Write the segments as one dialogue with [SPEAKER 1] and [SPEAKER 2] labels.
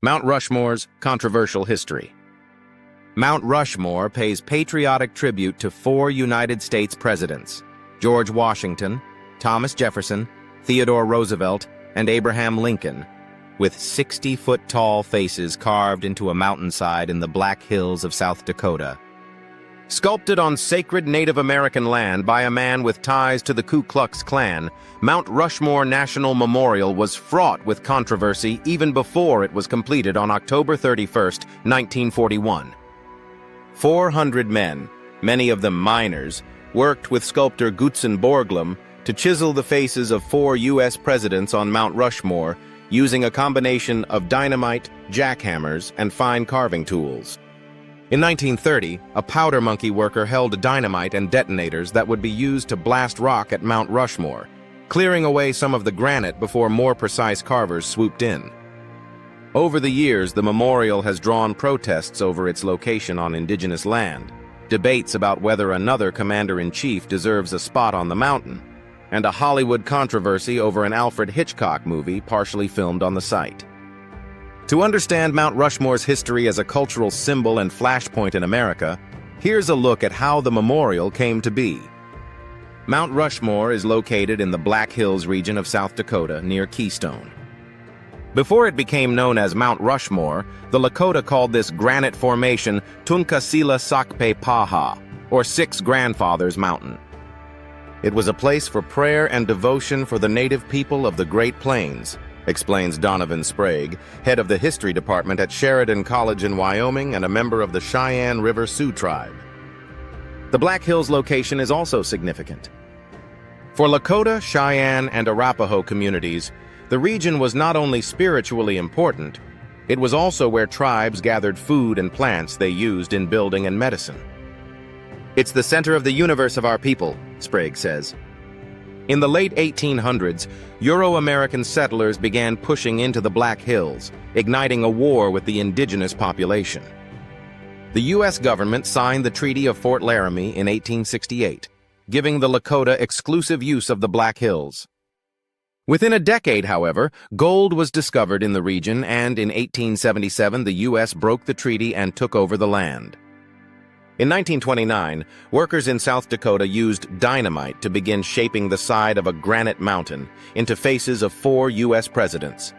[SPEAKER 1] Mount Rushmore's controversial history. Mount Rushmore pays patriotic tribute to 4 United States presidents: George Washington, Thomas Jefferson, Theodore Roosevelt, and Abraham Lincoln, with 60-foot-tall faces carved into a mountainside in the Black Hills of South Dakota. Sculpted on sacred Native American land by a man with ties to the Ku Klux Klan, Mount Rushmore National Memorial was fraught with controversy even before it was completed on October 31, 1941. 400 men, many of them miners, worked with sculptor Gutzon Borglum to chisel the faces of 4 U.S. presidents on Mount Rushmore using a combination of dynamite, jackhammers, and fine carving tools. In 1930, a powder monkey worker held dynamite and detonators that would be used to blast rock at Mount Rushmore, clearing away some of the granite before more precise carvers swooped in. Over the years, the memorial has drawn protests over its location on indigenous land, debates about whether another commander-in-chief deserves a spot on the mountain, and a Hollywood controversy over an Alfred Hitchcock movie partially filmed on the site. To understand Mount Rushmore's history as a cultural symbol and flashpoint in America, here's a look at how the memorial came to be. Mount Rushmore is located in the Black Hills region of South Dakota near Keystone. Before it became known as Mount Rushmore, the Lakota called this granite formation Tunkasila Sakpe Paha, or Six Grandfathers Mountain. It was a place for prayer and devotion for the native people of the Great Plains, explains Donovan Sprague, head of the history department at Sheridan College in Wyoming and a member of the Cheyenne River Sioux tribe. The Black Hills location is also significant. For Lakota, Cheyenne, and Arapaho communities, the region was not only spiritually important, it was also where tribes gathered food and plants they used in building and medicine. "It's the center of the universe of our people," Sprague says. In the late 1800s, Euro-American settlers began pushing into the Black Hills, igniting a war with the indigenous population. The U.S. government signed the Treaty of Fort Laramie in 1868, giving the Lakota exclusive use of the Black Hills. Within a decade, however, gold was discovered in the region, and in 1877 the U.S. broke the treaty and took over the land. In 1929, workers in South Dakota used dynamite to begin shaping the side of a granite mountain into faces of 4 U.S. presidents.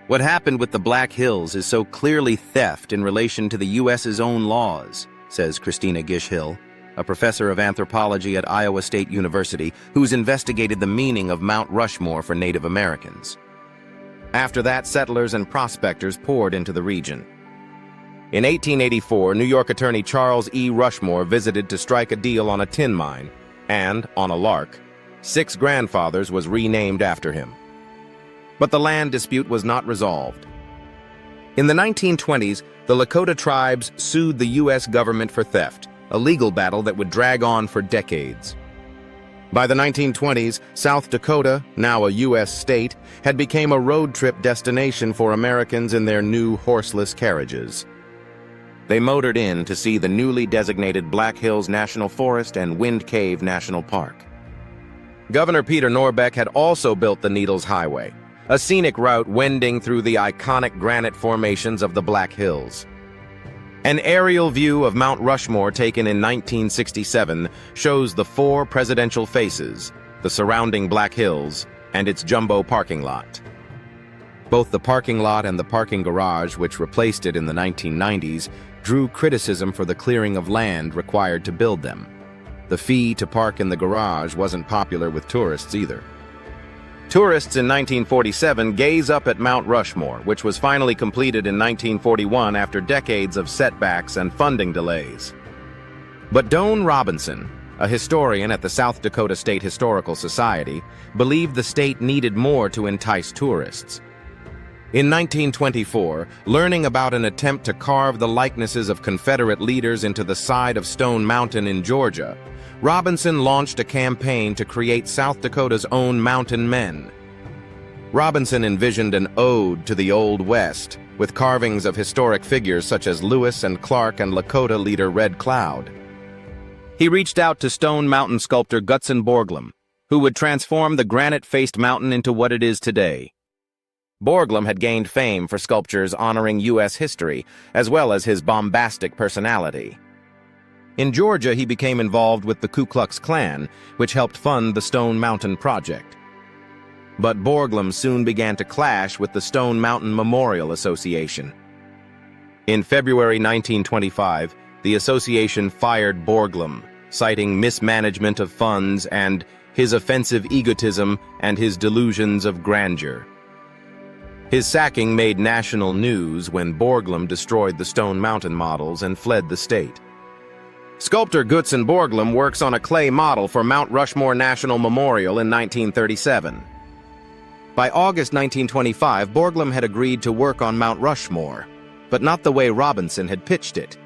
[SPEAKER 1] What happened with the Black Hills is so clearly theft in relation to the U.S.'s own laws, says Christina Gish-Hill, a professor of anthropology at Iowa State University who's investigated the meaning of Mount Rushmore for Native Americans. After that, settlers and prospectors poured into the region. In 1884, New York attorney Charles E. Rushmore visited to strike a deal on a tin mine, and, on a lark, Six Grandfathers was renamed after him. But the land dispute was not resolved. In the 1920s, the Lakota tribes sued the U.S. government for theft, a legal battle that would drag on for decades. By the 1920s, South Dakota, now a U.S. state, had become a road trip destination for Americans in their new horseless carriages. They motored in to see the newly designated Black Hills National Forest and Wind Cave National Park. Governor Peter Norbeck had also built the Needles Highway, a scenic route wending through the iconic granite formations of the Black Hills. An aerial view of Mount Rushmore taken in 1967 shows the 4 presidential faces, the surrounding Black Hills, and its jumbo parking lot. Both the parking lot and the parking garage, which replaced it in the 1990s, drew criticism for the clearing of land required to build them. The fee to park in the garage wasn't popular with tourists either. Tourists in 1947 gaze up at Mount Rushmore, which was finally completed in 1941 after decades of setbacks and funding delays. But Doane Robinson, a historian at the South Dakota State Historical Society, believed the state needed more to entice tourists. In 1924, learning about an attempt to carve the likenesses of Confederate leaders into the side of Stone Mountain in Georgia, Robinson launched a campaign to create South Dakota's own mountain men. Robinson envisioned an ode to the Old West, with carvings of historic figures such as Lewis and Clark and Lakota leader Red Cloud. He reached out to Stone Mountain sculptor Gutzon Borglum, who would transform the granite-faced mountain into what it is today. Borglum had gained fame for sculptures honoring U.S. history, as well as his bombastic personality. In Georgia, he became involved with the Ku Klux Klan, which helped fund the Stone Mountain Project. But Borglum soon began to clash with the Stone Mountain Memorial Association. In February 1925, the association fired Borglum, citing mismanagement of funds and his offensive egotism and his delusions of grandeur. His sacking made national news when Borglum destroyed the Stone Mountain models and fled the state. Sculptor Gutzon Borglum works on a clay model for Mount Rushmore National Memorial in 1937. By August 1925, Borglum had agreed to work on Mount Rushmore, but not the way Robinson had pitched it.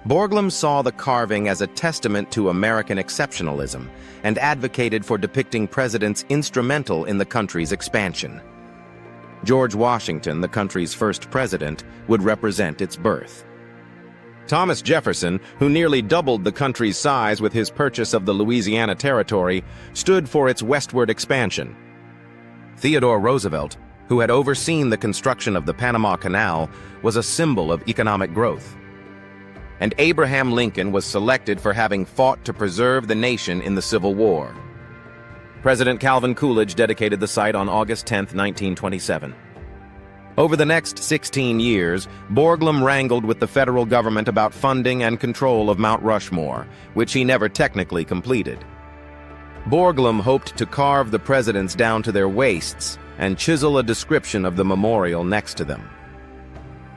[SPEAKER 1] Borglum saw the carving as a testament to American exceptionalism and advocated for depicting presidents instrumental in the country's expansion. George Washington, the country's first president, would represent its birth. Thomas Jefferson, who nearly doubled the country's size with his purchase of the Louisiana Territory, stood for its westward expansion. Theodore Roosevelt, who had overseen the construction of the Panama Canal, was a symbol of economic growth. And Abraham Lincoln was selected for having fought to preserve the nation in the Civil War. President Calvin Coolidge dedicated the site on August 10, 1927. Over the next 16 years, Borglum wrangled with the federal government about funding and control of Mount Rushmore, which he never technically completed. Borglum hoped to carve the presidents down to their waists and chisel a description of the memorial next to them.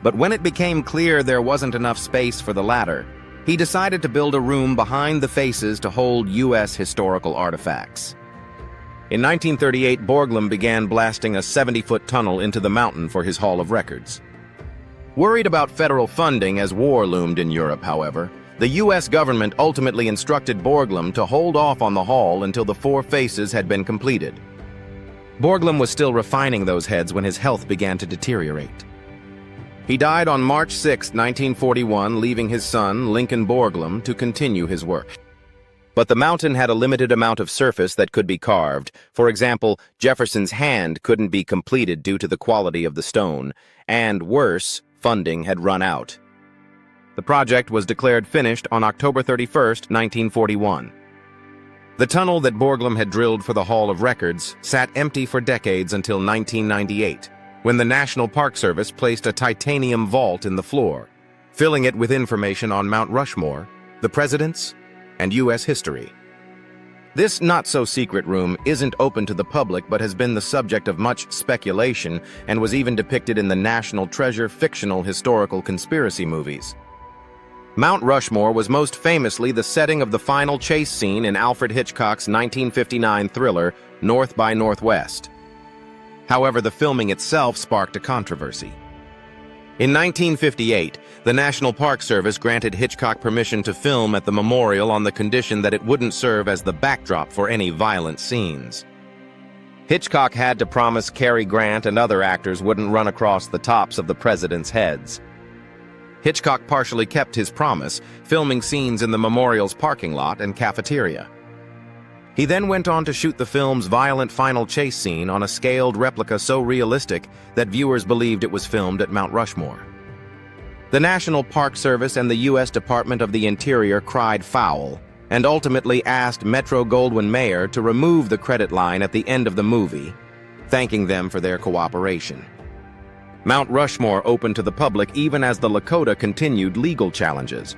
[SPEAKER 1] But when it became clear there wasn't enough space for the latter, he decided to build a room behind the faces to hold U.S. historical artifacts. In 1938, Borglum began blasting a 70-foot tunnel into the mountain for his Hall of Records. Worried about federal funding as war loomed in Europe, however, the U.S. government ultimately instructed Borglum to hold off on the hall until the four faces had been completed. Borglum was still refining those heads when his health began to deteriorate. He died on March 6, 1941, leaving his son, Lincoln Borglum, to continue his work. But the mountain had a limited amount of surface that could be carved. For example, Jefferson's hand couldn't be completed due to the quality of the stone, and worse, funding had run out. The project was declared finished on October 31, 1941. The tunnel that Borglum had drilled for the Hall of Records sat empty for decades until 1998, when the National Park Service placed a titanium vault in the floor, filling it with information on Mount Rushmore, the presidents, and U.S. history. This not-so-secret room isn't open to the public but has been the subject of much speculation and was even depicted in the National Treasure fictional historical conspiracy movies. Mount Rushmore was most famously the setting of the final chase scene in Alfred Hitchcock's 1959 thriller, North by Northwest. However, the filming itself sparked a controversy. In 1958, the National Park Service granted Hitchcock permission to film at the memorial on the condition that it wouldn't serve as the backdrop for any violent scenes. Hitchcock had to promise Cary Grant and other actors wouldn't run across the tops of the presidents' heads. Hitchcock partially kept his promise, filming scenes in the memorial's parking lot and cafeteria. He then went on to shoot the film's violent final chase scene on a scaled replica so realistic that viewers believed it was filmed at Mount Rushmore. The National Park Service and the U.S. Department of the Interior cried foul and ultimately asked Metro-Goldwyn-Mayer to remove the credit line at the end of the movie, thanking them for their cooperation. Mount Rushmore opened to the public even as the Dakota continued legal challenges.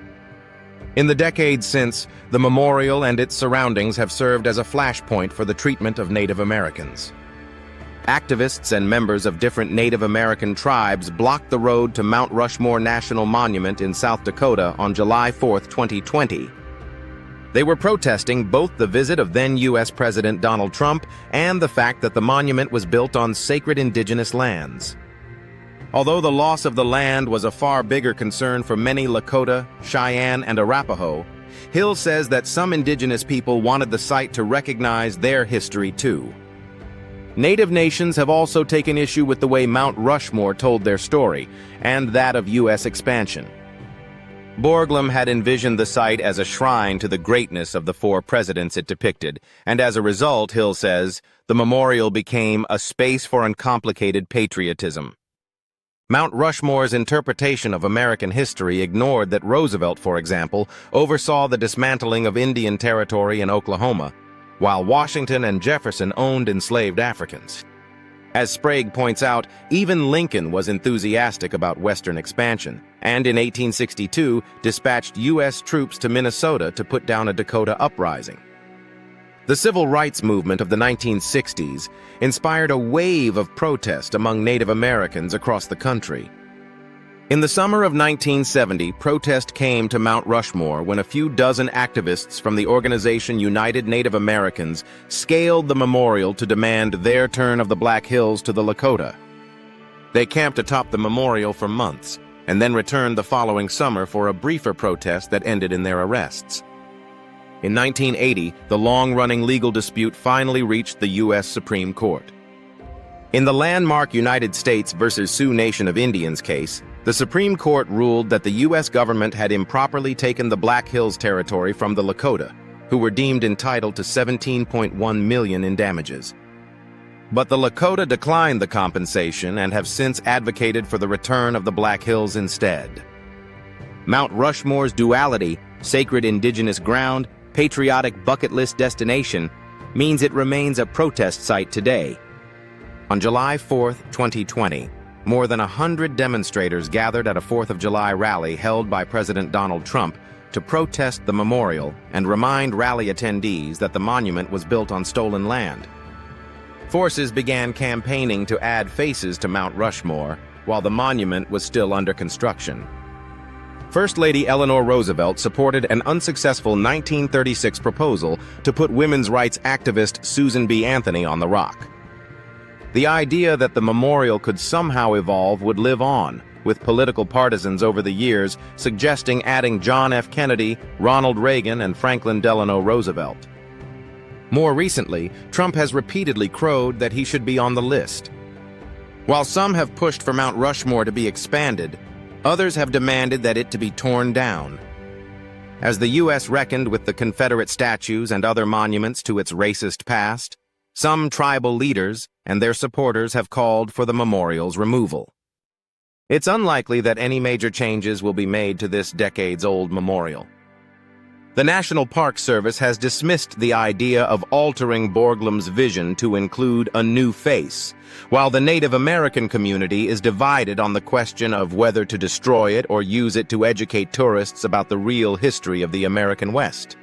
[SPEAKER 1] In the decades since, the memorial and its surroundings have served as a flashpoint for the treatment of Native Americans. Activists and members of different Native American tribes blocked the road to Mount Rushmore National Monument in South Dakota on July 4, 2020. They were protesting both the visit of then U.S. President Donald Trump and the fact that the monument was built on sacred indigenous lands. Although the loss of the land was a far bigger concern for many Lakota, Cheyenne, and Arapaho, Hill says that some indigenous people wanted the site to recognize their history too. Native nations have also taken issue with the way Mount Rushmore told their story, and that of U.S. expansion. Borglum had envisioned the site as a shrine to the greatness of the four presidents it depicted, and as a result, Hill says, the memorial became a space for uncomplicated patriotism. Mount Rushmore's interpretation of American history ignored that Roosevelt, for example, oversaw the dismantling of Indian territory in Oklahoma, while Washington and Jefferson owned enslaved Africans. As Sprague points out, even Lincoln was enthusiastic about Western expansion, and in 1862 dispatched U.S. troops to Minnesota to put down a Dakota uprising. The civil rights movement of the 1960s inspired a wave of protest among Native Americans across the country. In the summer of 1970, protest came to Mount Rushmore when a few dozen activists from the organization United Native Americans scaled the memorial to demand their turn of the Black Hills to the Lakota. They camped atop the memorial for months, and then returned the following summer for a briefer protest that ended in their arrests. In 1980, the long-running legal dispute finally reached the U.S. Supreme Court. In the landmark United States versus Sioux Nation of Indians case, the Supreme Court ruled that the U.S. government had improperly taken the Black Hills territory from the Lakota, who were deemed entitled to $17.1 million in damages. But the Lakota declined the compensation and have since advocated for the return of the Black Hills instead. Mount Rushmore's duality, sacred indigenous ground, patriotic bucket list destination, means it remains a protest site today. On July 4, 2020, more than 100 demonstrators gathered at a 4th of July rally held by President Donald Trump to protest the memorial and remind rally attendees that the monument was built on stolen land. Forces began campaigning to add faces to Mount Rushmore while the monument was still under construction. First Lady Eleanor Roosevelt supported an unsuccessful 1936 proposal to put women's rights activist Susan B. Anthony on the rock. The idea that the memorial could somehow evolve would live on, with political partisans over the years suggesting adding John F. Kennedy, Ronald Reagan, and Franklin Delano Roosevelt. More recently, Trump has repeatedly crowed that he should be on the list. While some have pushed for Mount Rushmore to be expanded, others have demanded that it to be torn down. As the U.S. reckoned with the Confederate statues and other monuments to its racist past, some tribal leaders and their supporters have called for the memorial's removal. It's unlikely that any major changes will be made to this decades-old memorial. The National Park Service has dismissed the idea of altering Borglum's vision to include a new face, while the Native American community is divided on the question of whether to destroy it or use it to educate tourists about the real history of the American West.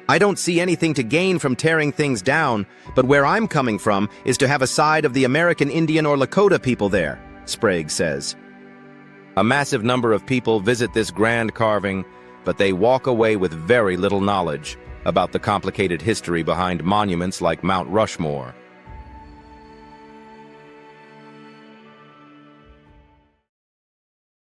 [SPEAKER 1] I don't see anything to gain from tearing things down, but where I'm coming from is to have a side of the American Indian or Lakota people there, Sprague says. A massive number of people visit this grand carving, but they walk away with very little knowledge about the complicated history behind monuments like Mount Rushmore.